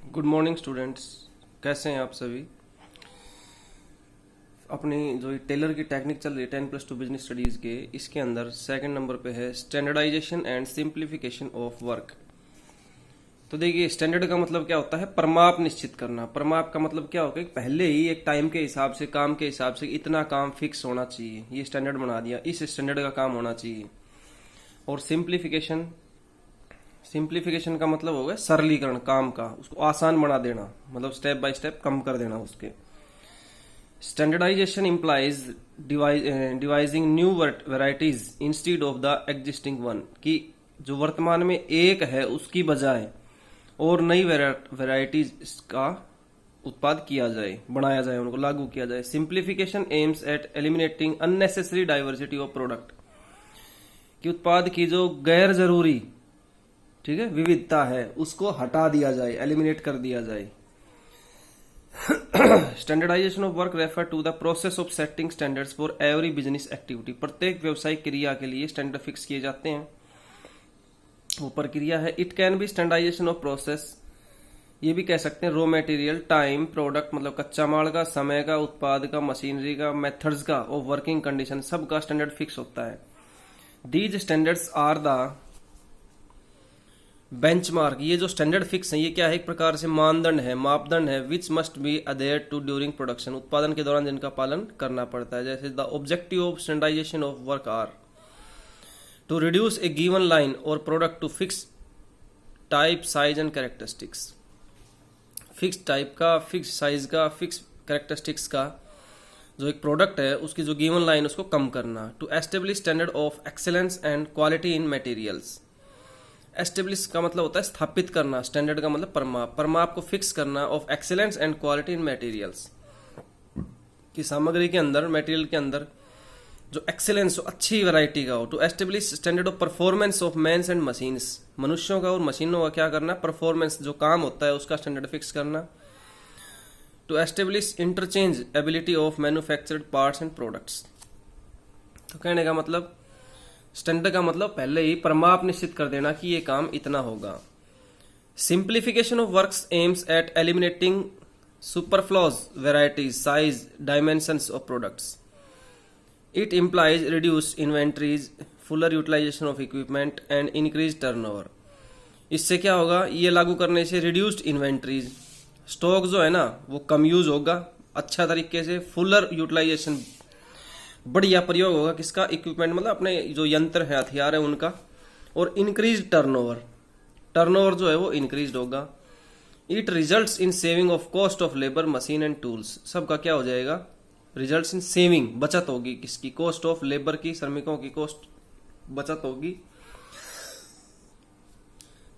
Good morning students. कैसे हैं आप सभी। अपनी जो टेलर की टेक्निक चल रही है 10+2 बिजनेस स्टडीज़ के, इसके अंदर सेकंड नंबर पे है standardization and simplification of work. तो देखिए, स्टैंडर्ड का मतलब क्या होता है, परमाप निश्चित करना। परमाप का मतलब क्या होगा कि पहले ही एक टाइम के हिसाब से, काम के हिसाब से इतना काम फिक्स होना चाहिए, ये स्टैंडर्ड बना दिया, इस स्टैंडर्ड का काम होना चाहिए। और सिंप्लीफिकेशन, सिंप्लीफिकेशन का मतलब हो गया सरलीकरण, काम का उसको आसान बना देना, मतलब स्टेप बाय स्टेप कम कर देना उसके। Standardization implies devising new varieties instead of the existing one, कि जो वर्तमान में एक है उसकी बजाय और नई वेराइटीज का उत्पाद किया जाए, बनाया जाए, उनको लागू किया जाए। Simplification AIIMS at eliminating unnecessary diversity of product, कि उत्पाद की जो गैर जरूरी, ठीक है, विविधता है उसको हटा दिया जाए, एलिमिनेट कर दिया जाए। Standardization of work refer to the process of setting standards for every business activity. प्रत्येक व्यवसायिक क्रिया के लिए स्टैंडर्ड फिक्स किए जाते हैं, वो प्रक्रिया है। It can be standardization of process, ये भी कह सकते हैं, रॉ मटेरियल, टाइम, प्रोडक्ट मतलब कच्चा माल का, समय का, उत्पाद का, मशीनरी का, मेथड्स का और वर्किंग कंडीशन, सब का स्टैंडर्ड फिक्स होता है। These standards are the benchmark, ये जो स्टैंडर्ड फिक्स है ये क्या है, एक प्रकार से मानदंड है, मापदंड है, which must be adhere to during production, उत्पादन के दौरान जिनका पालन करना पड़ता है। जैसे the objective of standardisation of work are to reduce a given line और product to fix type, size and characteristics. Fix type का, फिक्स साइज का, फिक्स कैरेक्टरिस्टिक्स का जो एक प्रोडक्ट है उसकी जो गिवन लाइन उसको कम करना। To establish standard of excellence and quality in materials. Establish का मतलब होता है स्थापित करना, स्टैंडर्ड का मतलब परमाप, परमाप को फिक्स करना, of excellence and quality in materials, की सामग्री के अंदर, मटेरियल के अंदर जो एक्सेलेंस हो, अच्छी वैरायटी का हो। To establish standard of performance of mans and machines, मनुष्यों का और मशीनों का क्या करना, परफॉर्मेंस जो काम होता है उसका स्टैंडर्ड फिक्स करना। To establish interchangeability of manufactured parts and products. तो कहने का मतलब, स्टैंडर्ड का मतलब पहले ही परमाप निश्चित कर देना कि ये काम इतना होगा। Simplification of works aims at eliminating superfluous varieties, size, dimensions of products. It implies reduce inventories, fuller utilisation of equipment and increase turnover. इससे क्या होगा, ये लागू करने से रिड्यूस्ड इन्वेंट्रीज, स्टॉक जो है ना वो कम यूज होगा अच्छा तरीके से, फुलर यूटिलाइजेशन बढ़िया प्रयोग होगा किसका, इक्विपमेंट मतलब अपने जो यंत्र है, हथियार है उनका, और इंक्रीज टर्नओवर, टर्नओवर जो है वो इंक्रीज होगा। It results in saving of cost of labour, machine and tools, सबका क्या हो जाएगा, रिजल्ट्स इन सेविंग, बचत होगी किसकी, कॉस्ट ऑफ लेबर की, श्रमिकों की कॉस्ट बचत होगी।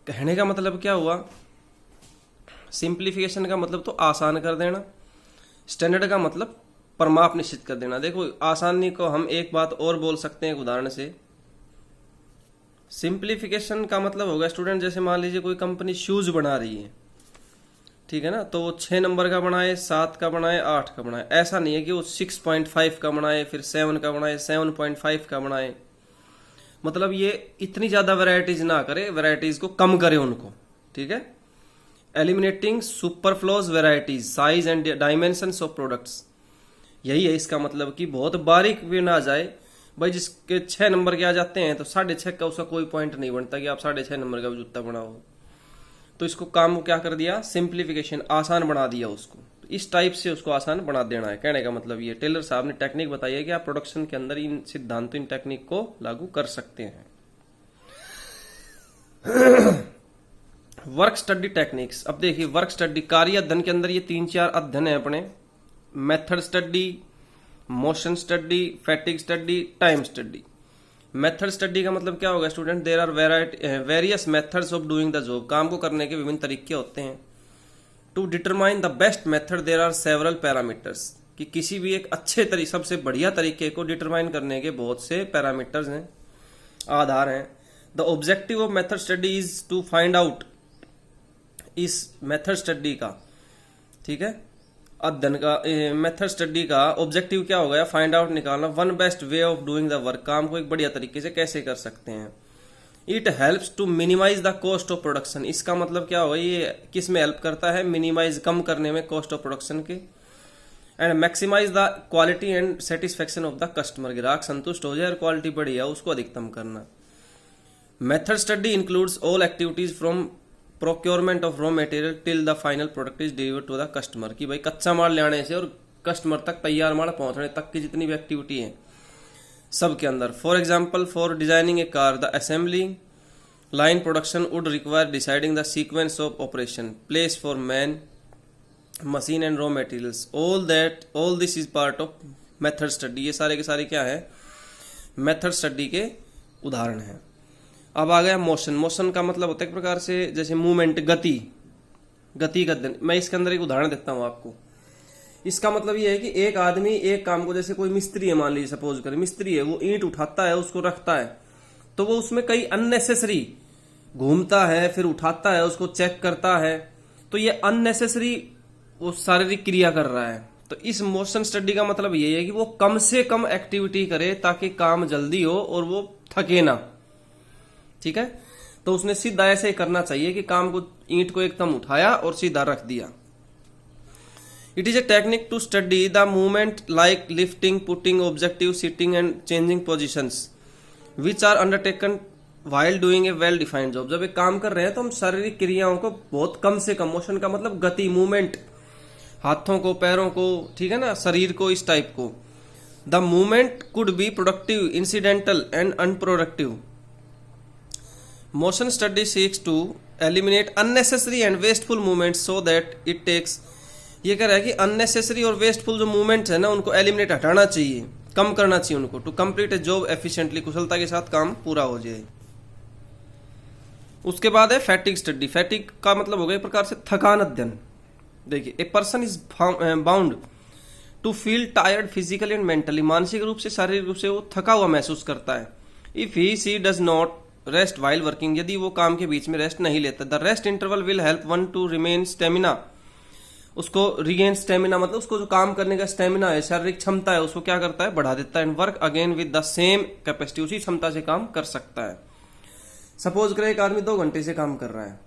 कहने का मतलब क्या हुआ, सिंप्लीफिकेशन का मतलब तो आसान कर देना, स्टैंडर्ड का मतलब परमाप निश्चित कर देना। देखो, आसानी को हम एक बात और बोल सकते हैं एक उदाहरण से। सिंप्लीफिकेशन का मतलब होगा स्टूडेंट, जैसे मान लीजिए कोई कंपनी शूज बना रही है, ठीक है ना, तो वो 6 नंबर का बनाए, 7 का बनाए, 8 का बनाए। ऐसा नहीं है कि वो 6.5 का बनाए, फिर 7 का बनाए, 7.5 का बनाए। मतलब ये इतनी ज्यादा वैरायटीज ना करे, वैरायटीज को कम करे उनको, ठीक है। Eliminating superfluous varieties, size and dimensions of products, यही है इसका मतलब, कि बहुत बारीक भी ना जाए। भाई जिसके 6 नंबर के आ जाते हैं तो 6.5 का उसका कोई पॉइंट नहीं बनता कि आप 6.5 नंबर का भी जूता बनाओ। तो इसको काम को क्या कर दिया, सिंप्लीफिकेशन, आसान बना दिया उसको। तो इस टाइप से उसको आसान बना देना है, कहने का मतलब ये टेलर साहब ने टेक्निक बताई है कि आप प्रोडक्शन के अंदर इन सिद्धांतों, इन टेक्निक को लागू कर सकते हैं। Work study techniques. अब देखिए, वर्क स्टडी, कार्य अध्ययन के अंदर ये 3-4 अध्ययन है अपने, method study, motion study, fatigue study, time study. Method study का मतलब क्या होगा student, there are various methods of doing the job, काम को करने के विभिन्न तरीके होते हैं। To determine the best method there are several parameters, कि किसी भी एक अच्छे तरीके, सबसे बढ़िया तरीके को डिटरमाइन करने के बहुत से पैरामीटर्स हैं, आधार हैं। The objective of method study is to find out, इस मेथड स्टडी का, ठीक है, अध्ययन का, मेथड स्टडी का ऑब्जेक्टिव क्या होगा, फाइंड आउट, निकालना, one best way of doing the work, काम को एक बढ़िया तरीके से कैसे कर सकते हैं। It helps to minimize the cost of production. इसका मतलब क्या होगा, ये किस में हेल्प करता है, मिनिमाइज कम करने में कॉस्ट ऑफ प्रोडक्शन के, and maximize the quality and satisfaction of the customer. ग्राहक संतुष्ट हो जाए और क्वालिटी बढ़िया उसको अधिकतम करना। Method study includes all activities from procurement of raw material till the final product is delivered to the customer. कि भाई कच्चा माल ले आने से और कस्टमर तक तैयार माल पहुंचने तक की जितनी भी एक्टिविटी है सब के अंदर। For example, for designing A car the assembly line production would require deciding the sequence of operation, place for man, machine and raw materials. All this is part of method study. ये सारे के सारे क्या है, method study के उदाहरण हैं। अब आ गया मोशन। मोशन का मतलब होता है एक प्रकार से जैसे मूवमेंट, गति का। मैं इसके अंदर एक उदाहरण देता हूँ आपको। इसका मतलब ये है कि एक आदमी एक काम को, जैसे कोई मिस्त्री है, मान लीजिए सपोज करें मिस्त्री है, वो ईंट उठाता है, उसको रखता है, तो वो उसमें कई अननेसेसरी घूमता है, फिर उठाता है, उसको चेक करता है, तो ये अननेसेसरी वो शारीरिक क्रिया कर रहा है। तो इस मोशन स्टडी का मतलब ये है कि वो कम से कम एक्टिविटी करे ताकि काम जल्दी हो और वो थके ना। ठीक है, तो उसने सीधा ऐसे ही करना चाहिए कि काम को, ईंट को एकदम उठाया और सीधा रख दिया। It is a technique to study the movement like lifting, putting objective, sitting and changing positions which are undertaken while doing a well defined job. जब एक काम कर रहे हैं तो हम शारीरिक क्रियाओं को बहुत कम से कम, मोशन का मतलब गति, मूवमेंट, हाथों को, पैरों को, ठीक है ना, शरीर को, इस टाइप को। The movement could be productive, incidental and unproductive. Motion study seeks to eliminate unnecessary and wasteful movement so that it takes. ये कह रहा है कि अननेसेसरी और वेस्टफुल जो मूवमेंट्स है ना, उनको एलिमिनेट, हटाना चाहिए, कम करना चाहिए उनको। To complete a job efficiently, कुशलता के साथ काम पूरा हो जाए। उसके बाद है फैटिग स्टडी। फैटिग का मतलब हो गया एक प्रकार से थकान अध्ययन। देखिए, a person is bound to feel tired physically and mentally. मानसिक रूप से, शारीरिक रूप से वो थका हुआ महसूस करता है। If he she does not rest while working, यदि वो काम के बीच में रेस्ट नहीं लेता। The rest interval will help one to remain stamina, उसको रिगेन स्टेमिना, मतलब उसको जो काम करने का स्टेमिना है, शारीरिक क्षमता है, उसको क्या करता है, बढ़ा देता है। And work again with the same capacity, उसी क्षमता से काम कर सकता है। सपोज करें एक आदमी 2 घंटे से काम कर रहा है,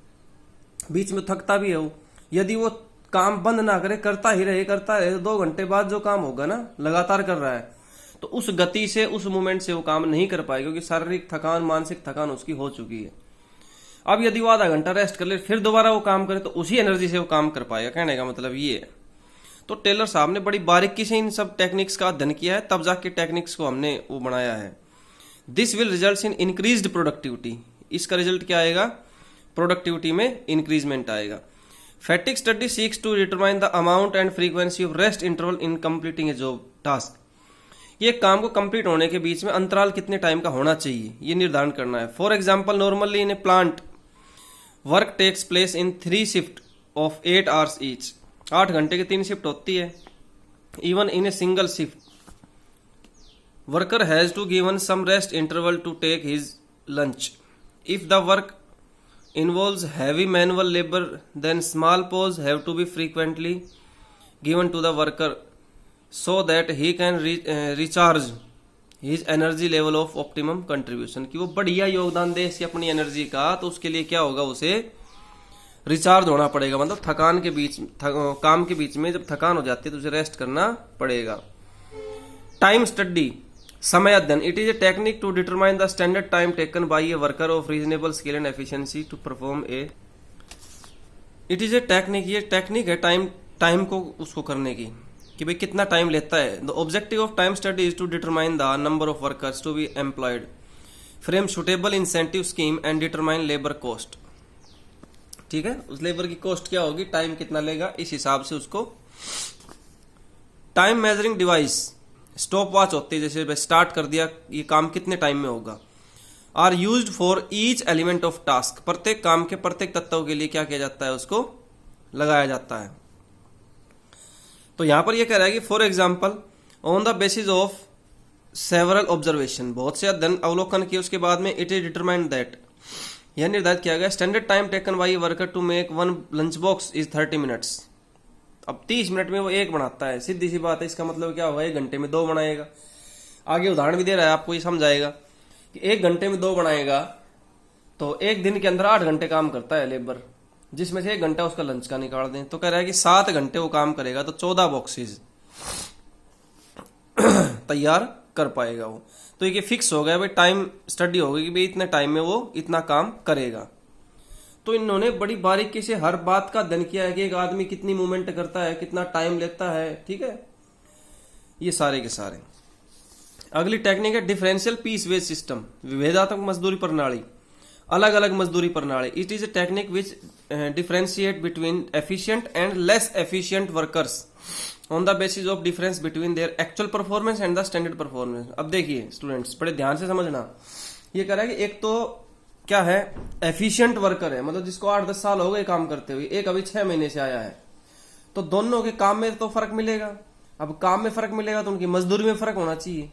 बीच में थकता भी है वो, यदि वो काम बंद ना करे, करता ही रहे, तो 2 घंटे बाद जो काम होगा ना, लगातार कर रहा है, तो उस गति से, उस मूवमेंट से वो काम नहीं कर पाएगा, क्योंकि शारीरिक थकान, मानसिक थकान उसकी हो चुकी है। अब यदि वो आधा घंटा रेस्ट कर ले, फिर दोबारा वो काम करे, तो उसी एनर्जी से वो काम कर पाएगा। कहने का मतलब ये है। तो टेलर साहब ने बड़ी बारीकी से इन सब टेक्निक्स का अध्ययन किया है, तब जाके टेक्निक्स को हमने वो बनाया है। This will result in increased productivity. इसका रिजल्ट क्या आएगा, प्रोडक्टिविटी में इंक्रीजमेंट आएगा। Fatigue study seeks to determine the amount and frequency of rest interval in completing a job task. ये काम को कंप्लीट होने के बीच में अंतराल कितने टाइम का होना चाहिए, ये निर्धारण करना है। For example, normally in a plant work takes place in 3 shift of 8 hours each. 8 घंटे की 3 शिफ्ट होती है। Even in a single shift worker has to given some rest interval to take his lunch. If the work involves heavy manual labor, then small pause have to be frequently given to the worker so that he can recharge his energy level of optimum contribution। कि वो बढ़िया योगदान दे इसकी अपनी energy का, तो उसके लिए क्या होगा, उसे रिचार्ज होना पड़ेगा। मतलब थकान के बीच, काम के बीच में जब थकान हो जाती है तो उसे रेस्ट करना पड़ेगा। टाइम स्टडी, समय अध्ययन। It is a technique to determine the standard time taken by a worker of reasonable skill and efficiency to perform a. It is a technique, ये टेक्निक है टाइम को उसको करने की, कि भाई कितना टाइम लेता है। The objective of time study is to determine the number of workers to be employed, frame suitable incentive scheme and determine labour cost. ठीक है, उस लेबर की कॉस्ट क्या होगी, टाइम कितना लेगा, इस हिसाब से उसको। Time measuring device, stop watch होती है, जैसे स्टार्ट कर दिया, ये काम कितने टाइम में होगा। Are used for each element of task, प्रत्येक काम के प्रत्येक तत्वों के लिए क्या किया जाता है, उसको लगाया जाता है। तो यहां पर यह कह रहा है कि for example on the basis of several observation, बहुत से अध्ययन अवलोकन किए उसके बाद में इट इज डिटरमाइंड दैट, यह निर्धारित किया गया standard time taken by worker to make 1 lunch box is 30 minutes. अब 30 मिनट में वो 1 बनाता है, सीधी सी बात है। इसका मतलब क्या होगा, 1 घंटे में 2 बनाएगा। आगे उदाहरण भी दे रहा है आपको, ये समझाएगा कि 1 घंटे में 2 बनाएगा तो एक दिन के अंदर 8 घंटे काम करता है लेबर, जिसमें से 1 घंटा उसका लंच का निकाल दें, तो कह रहा है कि 7 घंटे वो काम करेगा तो 14 बॉक्सेस तैयार कर पाएगा वो। तो ये फिक्स हो गया भाई, टाइम स्टडी हो गई कि भाई इतने टाइम में वो इतना काम करेगा। तो इन्होंने बड़ी बारीकी से हर बात का अध्ययन किया है कि एक आदमी कितनी मूवमेंट करता है, कितना टाइम लेता है, ठीक है, ये सारे के सारे। अगली टेक्निक है डिफरेंशियल पीस वेज सिस्टम, विभेदात्मक मजदूरी प्रणाली, अलग अलग मजदूरी प्रणाली। It is a technique which differentiate between efficient and less efficient workers on the basis of difference between their actual performance and the standard performance. अब देखिए स्टूडेंट्स, बड़े ध्यान से समझना, ये कह रहा है कि एक तो क्या है, एफिशिएंट वर्कर है, मतलब जिसको 8-10 साल हो गए काम करते हुए, एक अभी 6 महीने से आया है, तो दोनों के काम में तो फर्क मिलेगा। अब काम में फर्क मिलेगा तो उनकी मजदूरी में फर्क होना चाहिए,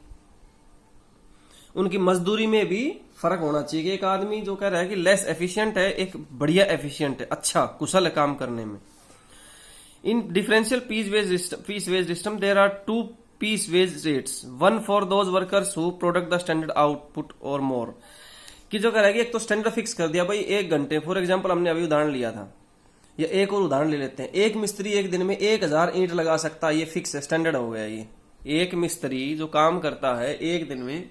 उनकी मजदूरी में भी फर्क होना चाहिए। कि एक आदमी जो कह रहा है कि लेस एफिशिएंट है, एक बढ़िया एफिशिएंट है, अच्छा कुशल है काम करने में। In differential piece wage system there are 2 piece wage rates, one for those workers who product the standard output और मोर। कि जो कह रहा है कि एक तो स्टैंडर्ड फिक्स कर दिया भाई, 1 घंटे, फॉर एग्जांपल हमने अभी उदाहरण लिया था, या एक और उदाहरण ले लेते हैं, एक मिस्त्री एक दिन में 1000 ईंट लगा सकता है, ये फिक्स है, स्टैंडर्ड हो गया ये। एक मिस्त्री जो काम करता है एक दिन में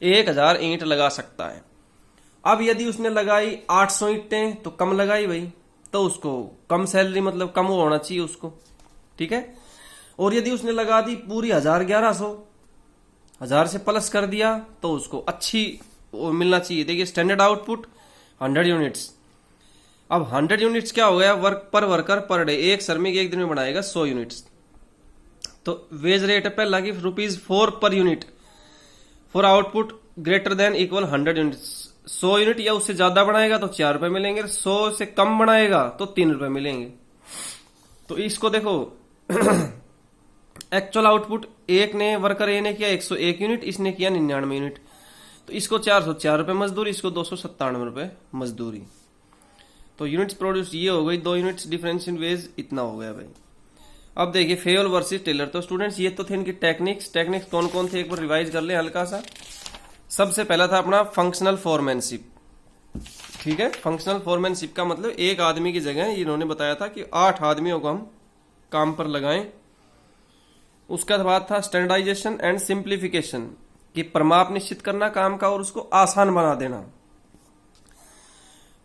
1000 ईंट लगा सकता है। अब यदि उसने लगाई 800 ईंटें तो कम लगाई भाई, तो उसको कम सैलरी, मतलब कम होना चाहिए उसको, ठीक है। और यदि उसने लगा दी पूरी 1100, 1000 से प्लस कर दिया, तो उसको अच्छी मिलना चाहिए। देखिए स्टैंडर्ड आउटपुट 100 यूनिट्स। अब 100 यूनिट्स क्या हो गया, वर्क पर वर्कर पर डे, एक श्रमिक एक दिन में बनाएगा 100 यूनिट्स। तो वेज रेट है पहला कि ₹4 per unit for output greater than equal 100 units. 100 unit या उससे ज्यादा बनाएगा तो 4 रुपए मिलेंगे, 100 से कम बनाएगा तो 3 रुपए मिलेंगे। तो इसको देखो एक्चुअल आउटपुट एक ने, वर्कर ए ने किया 101 यूनिट, इसने किया 99 यूनिट, तो इसको 404 रुपए मजदूरी, इसको 297 रुपए मजदूरी। तो यूनिट्स प्रोड्यूस ये हो गई, 2 यूनिट्स डिफरेंस इन वेज इतना हो गया भाई। अब देखिए फेयोल वर्सेस टेलर। तो स्टूडेंट्स ये तो थे इनकी टेक्निक्स कौन कौन थे एक बार रिवाइज कर ले हल्का सा। सबसे पहला था अपना फंक्शनल फोरमैनशिप, ठीक है। फंक्शनल फोरमैनशिप का मतलब एक आदमी की जगह इन्होंने बताया था कि 8 आदमियों को हम काम पर लगाएं। उसका बाद था स्टैंडर्डाइजेशन एंड सिंप्लीफिकेशन, कि प्रमाप निश्चित करना काम का और उसको आसान बना देना।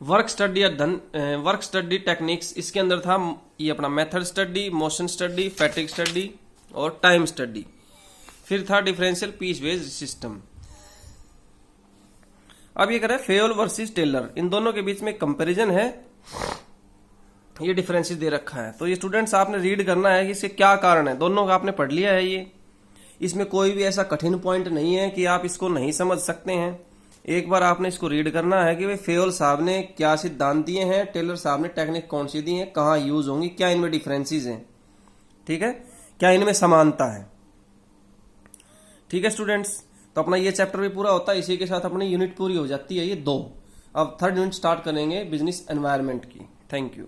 वर्क स्टडी टेक्निक्स, इसके अंदर था ये अपना method study, motion study, fatigue study और टाइम स्टडी। फिर था डिफरेंशियल पीस वेज सिस्टम। अब ये कह रहा है फेयोल वर्सेस टेलर, इन दोनों के बीच में कंपैरिजन है, ये डिफरेंसेस दे रखा है। तो ये स्टूडेंट्स आपने रीड करना है कि इससे क्या कारण है, दोनों का आपने पढ़ लिया है ये। इसमें कोई भी ऐसा कठिन पॉइंट नहीं है कि आप इसको नहीं समझ सकते हैं। एक बार आपने इसको रीड करना है कि भाई फेयोल साहब ने क्या सिद्धांत दिए हैं, टेलर साहब ने टेक्निक कौन सी दी है, कहाँ यूज होंगी, क्या इनमें डिफरेंसेस हैं, ठीक है, क्या इनमें समानता है, ठीक है स्टूडेंट्स। तो अपना ये चैप्टर भी पूरा होता है, इसी के साथ अपनी यूनिट पूरी हो जाती है ये 2। अब 3rd यूनिट स्टार्ट करेंगे बिजनेस एनवायरनमेंट की। Thank you.